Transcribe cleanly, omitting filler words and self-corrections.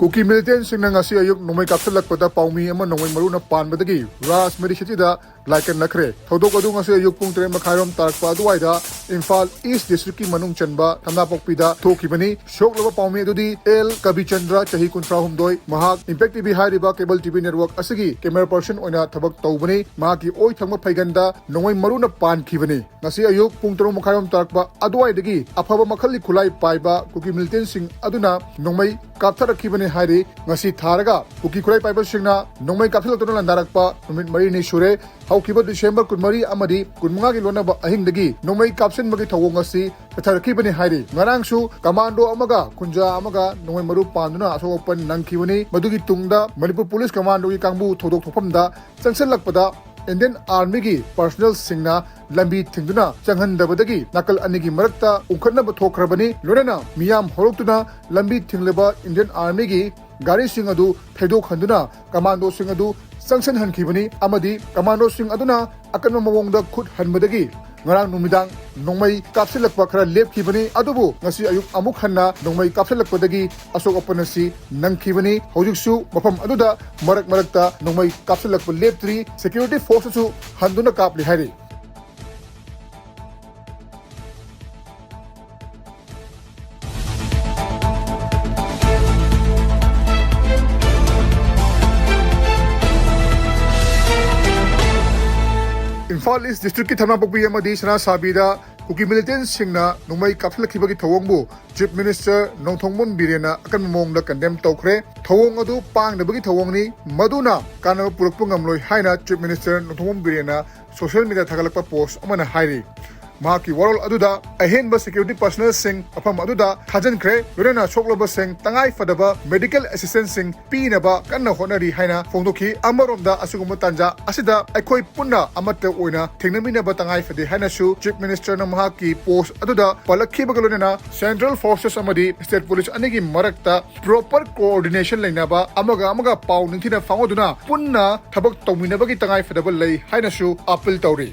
Kuki militant sing nang asi ayuk nomay kapsalak pada paumi ama nomay maruna pan badagi ras meri chetida laikan nakre thodok adu ngasi ayuk pung tre makhairom tarakpa aduwaida Imphal East District ki manung chanba thamnapokpida thokibani shok laba paumi adudi L Kabichandra chahi kuntra humdoi mahak Impact TV hairiba cable TV network asigi camera person oina thabak tawbani mahaki oi thangma phaiganda nomay maruna pan khibani ngasi ayuk pung tre makhairom tarakpa aduwaidagi afaba makhali khulai paiba kuki militant sing aduna nomay kaptharakibani hairi ngasi tharaga kuki khulai paiba singna nomay kapthalakna landarakpa numit mari ni sure haukiba December kunmari amadi kunmanga gi lonaba ahingdagi nomay kapsin magi thawong asi patharakibani hairi ngarangsu commando amaga kunja amaga nomay maru panduna asopan nangkibani madugi tungda Manipur police commando gi kangbu thodok thopamda changsanlakpada Indian Army gi personnel singna lambi thingduna changhandabadagi nakal anigi marakta ungkhatnaba thokrabani lorena miyam horoktuna lambi thingleba Indian Army gi gari sing adu thedok handuna commando sing adu sanction hankibani amadi commando sing aduna akanma mawongda khut hanbadagi ngarang numidang nongmai kapsilakpa khara lepkhibani adubu ngasi ayuk amuk hanna nongmai kapsilakpadagi asok opanasi nangkhibani hojiksu mafam aduda marakta nongmai kapsilakpa leptri security forces su handuna kapli hari Imphal East District ki thamnapokpi amadi sana sabida kuki militant singna numai kapsalakibagi thawongbu Chief Minister Nongthongmon Birena akan mongda condemn tawkhre thawong adu pangdabagi thawongni maduna kana purakpa ngamloi haina Chief Minister Nongthongmon Birena social media thagalakpa post amana hairi mahaki warol aduda ahenba security personnel sing afam aduda thajankhre lorena sokloba sing tangai fadaba medical assistance sing pinaba kanna honari haina fongdokhi amaromda asuguma tanja asida aikhoi punna amata oina thengnaminaba tangai fade haina su Chief Minister na mahaki post aduda palakhiba galonena central forces amadi state police anigi marakta proper coordination lainaba amaga paw ningthina fangoduna punna thabak tawminabagi tangai fadaba lei haina su appeal tawri